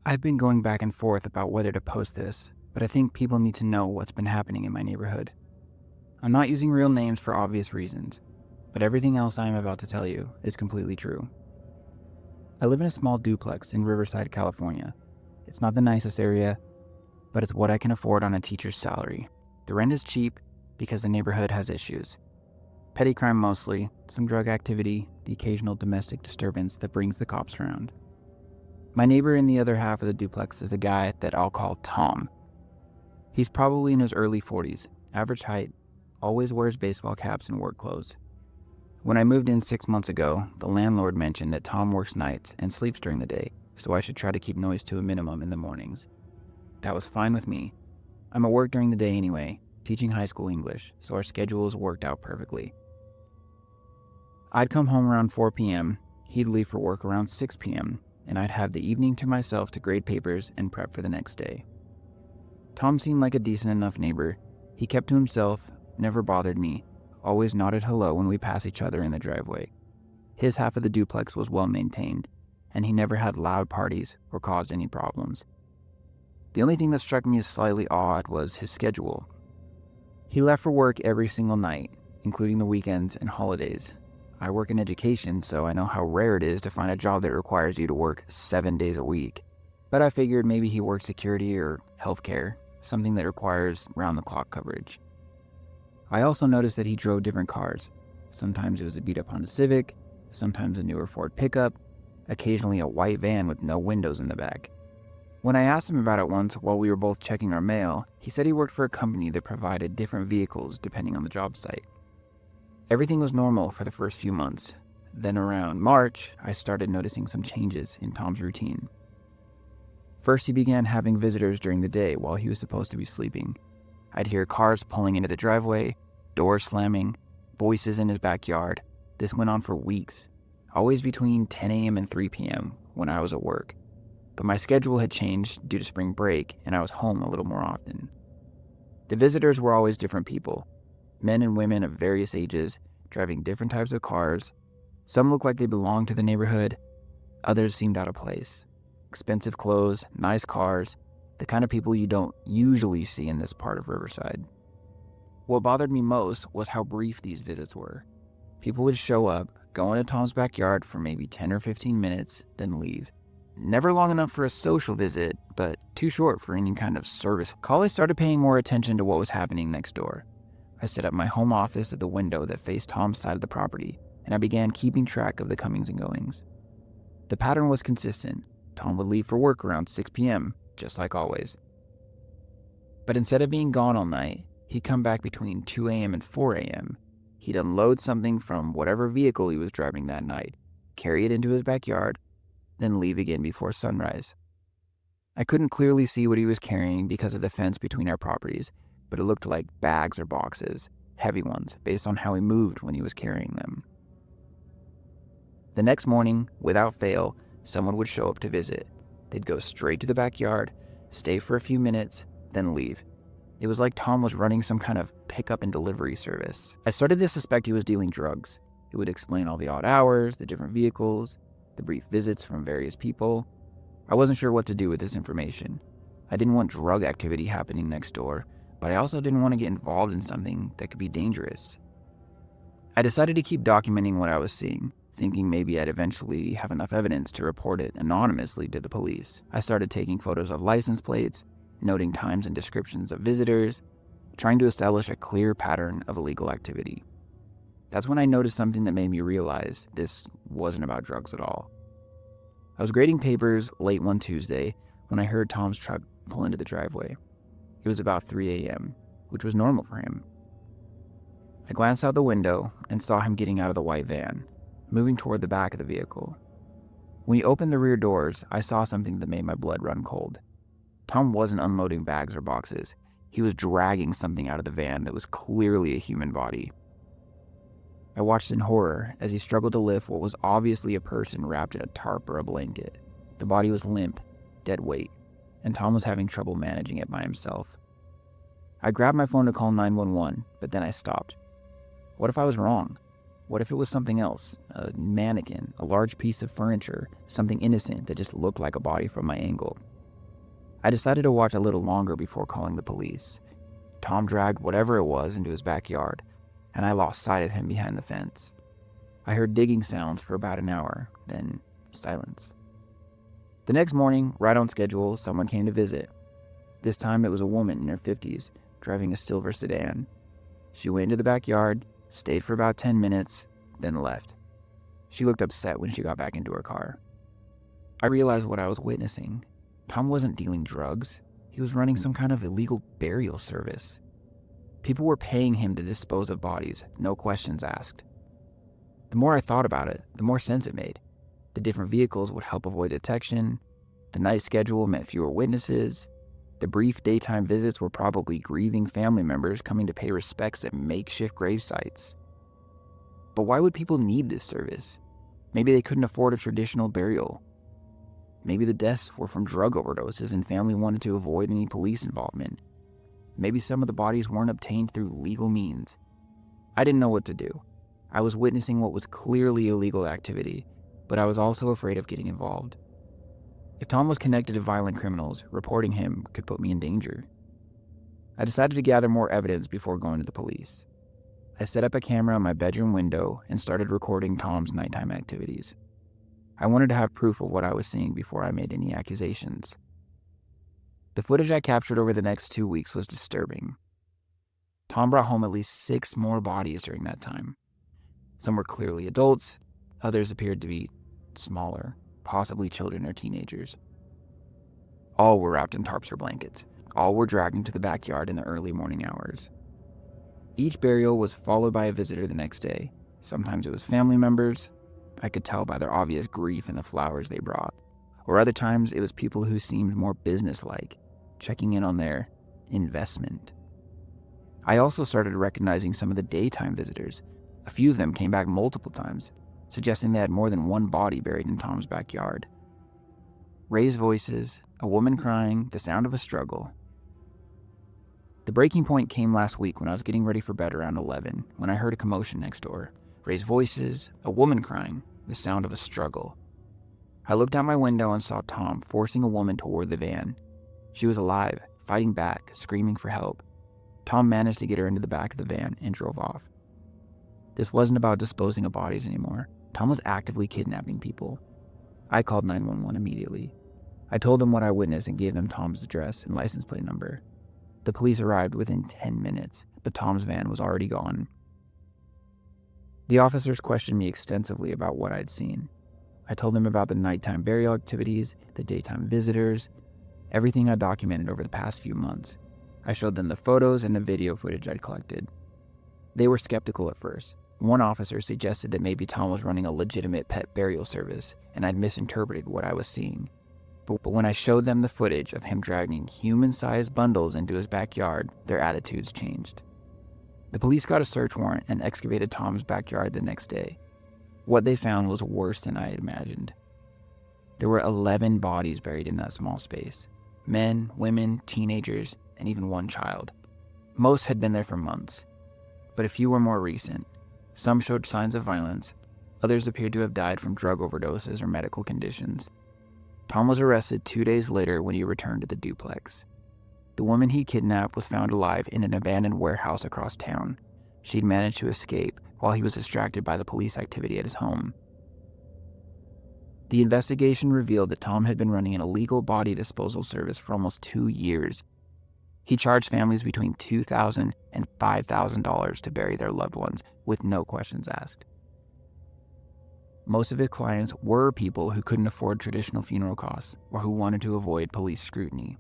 I've been going back and forth about whether to post this, but I think people need to know what's been happening in my neighborhood. I'm not using real names for obvious reasons, but everything else I am about to tell you is completely true. I live in a small duplex in Riverside, California. It's not the nicest area, but it's what I can afford on a teacher's salary. The rent is cheap because the neighborhood has issues. Petty crime mostly, some drug activity, the occasional domestic disturbance that brings the cops around. My neighbor in the other half of the duplex is a guy that I'll call Tom. He's probably in his early 40s, average height, always wears baseball caps and work clothes. When I moved in 6 months ago, the landlord mentioned that Tom works nights and sleeps during the day, so I should try to keep noise to a minimum in the mornings. That was fine with me. I'm at work during the day anyway, teaching high school English, so our schedules worked out perfectly. I'd come home around 4 p.m., he'd leave for work around 6 p.m., and I'd have the evening to myself to grade papers and prep for the next day. Tom seemed like a decent enough neighbor. He kept to himself, never bothered me, always nodded hello when we passed each other in the driveway. His half of the duplex was well maintained, and he never had loud parties or caused any problems. The only thing that struck me as slightly odd was his schedule. He left for work every single night, including the weekends and holidays. I work in education, so I know how rare it is to find a job that requires you to work 7 days a week. But I figured maybe he worked security or healthcare, something that requires round-the-clock coverage. I also noticed that he drove different cars. Sometimes it was a beat-up Honda Civic, sometimes a newer Ford pickup, occasionally a white van with no windows in the back. When I asked him about it once while we were both checking our mail, he said he worked for a company that provided different vehicles depending on the job site. Everything was normal for the first few months. Then around March, I started noticing some changes in Tom's routine. First, he began having visitors during the day while he was supposed to be sleeping. I'd hear cars pulling into the driveway, doors slamming, voices in his backyard. This went on for weeks, always between 10 a.m. and 3 p.m. when I was at work. But my schedule had changed due to spring break, and I was home a little more often. The visitors were always different people. Men and women of various ages, driving different types of cars. Some looked like they belonged to the neighborhood. Others seemed out of place. Expensive clothes, nice cars, the kind of people you don't usually see in this part of Riverside. What bothered me most was how brief these visits were. People would show up, go into Tom's backyard for maybe 10 or 15 minutes, then leave. Never long enough for a social visit, but too short for any kind of service. Callers started paying more attention to what was happening next door. I set up my home office at the window that faced Tom's side of the property, and I began keeping track of the comings and goings. The pattern was consistent. Tom would leave for work around 6 p.m., just like always. But instead of being gone all night, he'd come back between 2 a.m. and 4 a.m. He'd unload something from whatever vehicle he was driving that night, carry it into his backyard, then leave again before sunrise. I couldn't clearly see what he was carrying because of the fence between our properties, but it looked like bags or boxes, heavy ones, based on how he moved when he was carrying them. The next morning, without fail, someone would show up to visit. They'd go straight to the backyard, stay for a few minutes, then leave. It was like Tom was running some kind of pickup and delivery service. I started to suspect he was dealing drugs. It would explain all the odd hours, the different vehicles, the brief visits from various people. I wasn't sure what to do with this information. I didn't want drug activity happening next door, but I also didn't want to get involved in something that could be dangerous. I decided to keep documenting what I was seeing, thinking maybe I'd eventually have enough evidence to report it anonymously to the police. I started taking photos of license plates, noting times and descriptions of visitors, trying to establish a clear pattern of illegal activity. That's when I noticed something that made me realize this wasn't about drugs at all. I was grading papers late one Tuesday when I heard Tom's truck pull into the driveway. It was about 3 a.m., which was normal for him. I glanced out the window and saw him getting out of the white van, moving toward the back of the vehicle. When he opened the rear doors, I saw something that made my blood run cold. Tom wasn't unloading bags or boxes. He was dragging something out of the van that was clearly a human body. I watched in horror as he struggled to lift what was obviously a person wrapped in a tarp or a blanket. The body was limp, dead weight, and Tom was having trouble managing it by himself. I grabbed my phone to call 911, but then I stopped. What if I was wrong? What if it was something else? A mannequin, a large piece of furniture, something innocent that just looked like a body from my angle? I decided to watch a little longer before calling the police. Tom dragged whatever it was into his backyard, and I lost sight of him behind the fence. I heard digging sounds for about an hour, then silence. The next morning, right on schedule, someone came to visit. This time it was a woman in her 50s, driving a silver sedan. She went into the backyard, stayed for about 10 minutes, then left. She looked upset when she got back into her car. I realized what I was witnessing. Tom wasn't dealing drugs. He was running some kind of illegal burial service. People were paying him to dispose of bodies, no questions asked. The more I thought about it, the more sense it made. The different vehicles would help avoid detection. The night schedule meant fewer witnesses. The brief daytime visits were probably grieving family members coming to pay respects at makeshift grave sites. But why would people need this service? Maybe they couldn't afford a traditional burial. Maybe the deaths were from drug overdoses and family wanted to avoid any police involvement. Maybe some of the bodies weren't obtained through legal means. I didn't know what to do. I was witnessing what was clearly illegal activity, but I was also afraid of getting involved. If Tom was connected to violent criminals, reporting him could put me in danger. I decided to gather more evidence before going to the police. I set up a camera on my bedroom window and started recording Tom's nighttime activities. I wanted to have proof of what I was seeing before I made any accusations. The footage I captured over the next 2 weeks was disturbing. Tom brought home at least 6 more bodies during that time. Some were clearly adults, others appeared to be smaller, possibly children or teenagers. All were wrapped in tarps or blankets. All were dragged into the backyard in the early morning hours. Each burial was followed by a visitor the next day. Sometimes it was family members. I could tell by their obvious grief and the flowers they brought. Or other times it was people who seemed more businesslike, checking in on their investment. I also started recognizing some of the daytime visitors. A few of them came back multiple times, suggesting they had more than one body buried in Tom's backyard. Raised voices, a woman crying, the sound of a struggle. The breaking point came last week when I was getting ready for bed around 11, when I heard a commotion next door. Raised voices, a woman crying, the sound of a struggle. I looked out my window and saw Tom forcing a woman toward the van. She was alive, fighting back, screaming for help. Tom managed to get her into the back of the van and drove off. This wasn't about disposing of bodies anymore. Tom was actively kidnapping people. I called 911 immediately. I told them what I witnessed and gave them Tom's address and license plate number. The police arrived within 10 minutes, but Tom's van was already gone. The officers questioned me extensively about what I'd seen. I told them about the nighttime burial activities, the daytime visitors, everything I documented over the past few months. I showed them the photos and the video footage I'd collected. They were skeptical at first. One officer suggested that maybe Tom was running a legitimate pet burial service and I'd misinterpreted what I was seeing. But when I showed them the footage of him dragging human-sized bundles into his backyard, their attitudes changed. The police got a search warrant and excavated Tom's backyard the next day. What they found was worse than I had imagined. There were 11 bodies buried in that small space. Men, women, teenagers, and even one child. Most had been there for months, but a few were more recent. Some showed signs of violence. Others appeared to have died from drug overdoses or medical conditions. Tom was arrested 2 days later when he returned to the duplex. The woman he kidnapped was found alive in an abandoned warehouse across town. She'd managed to escape while he was distracted by the police activity at his home. The investigation revealed that Tom had been running an illegal body disposal service for almost 2 years. He charged families between $2,000 and $5,000 to bury their loved ones with no questions asked. Most of his clients were people who couldn't afford traditional funeral costs or who wanted to avoid police scrutiny.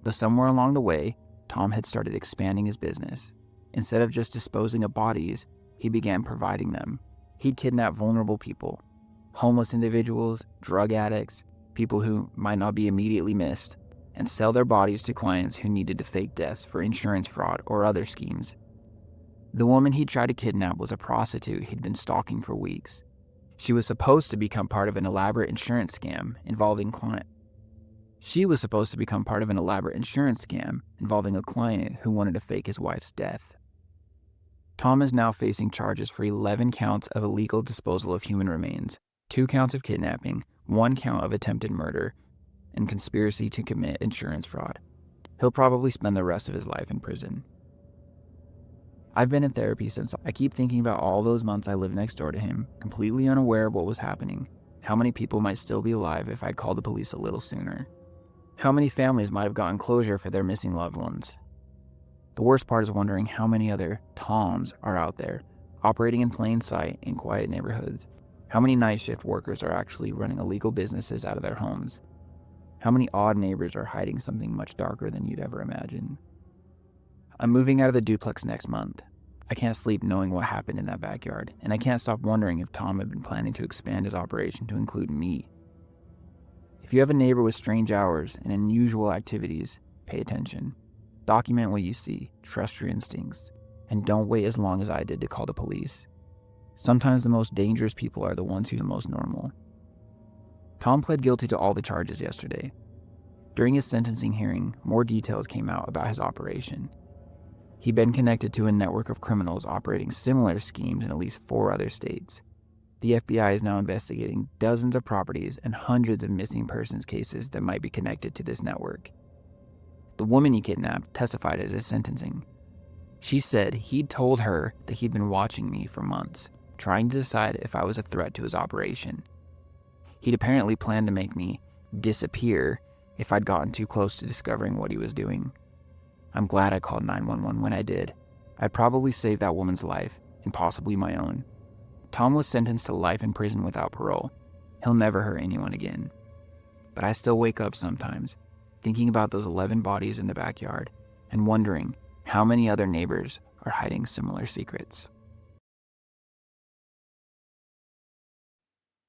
But somewhere along the way, Tom had started expanding his business. Instead of just disposing of bodies, he began providing them. He'd kidnap vulnerable people, homeless individuals, drug addicts, people who might not be immediately missed, and sell their bodies to clients who needed to fake deaths for insurance fraud or other schemes. The woman he'd tried to kidnap was a prostitute he'd been stalking for weeks. She was supposed to become part of an elaborate insurance scam involving a client who wanted to fake his wife's death. Tom is now facing charges for 11 counts of illegal disposal of human remains, 2 counts of kidnapping, 1 count of attempted murder, and conspiracy to commit insurance fraud. He'll probably spend the rest of his life in prison. I've been in therapy since. I keep thinking about all those months I lived next door to him, completely unaware of what was happening. How many people might still be alive if I'd called the police a little sooner? How many families might have gotten closure for their missing loved ones? The worst part is wondering how many other Toms are out there, operating in plain sight in quiet neighborhoods. How many night shift workers are actually running illegal businesses out of their homes? How many odd neighbors are hiding something much darker than you'd ever imagine? I'm moving out of the duplex next month. I can't sleep knowing what happened in that backyard, and I can't stop wondering if Tom had been planning to expand his operation to include me. If you have a neighbor with strange hours and unusual activities, pay attention. Document what you see, trust your instincts, and don't wait as long as I did to call the police. Sometimes the most dangerous people are the ones who are the most normal. Tom pled guilty to all the charges yesterday. During his sentencing hearing, more details came out about his operation. He'd been connected to a network of criminals operating similar schemes in at least 4 other states. The FBI is now investigating dozens of properties and hundreds of missing persons cases that might be connected to this network. The woman he kidnapped testified at his sentencing. She said he'd told her that he'd been watching me for months, trying to decide if I was a threat to his operation. He'd apparently planned to make me disappear if I'd gotten too close to discovering what he was doing. I'm glad I called 911 when I did. I'd probably saved that woman's life, and possibly my own. Tom was sentenced to life in prison without parole. He'll never hurt anyone again. But I still wake up sometimes, thinking about those 11 bodies in the backyard, and wondering how many other neighbors are hiding similar secrets.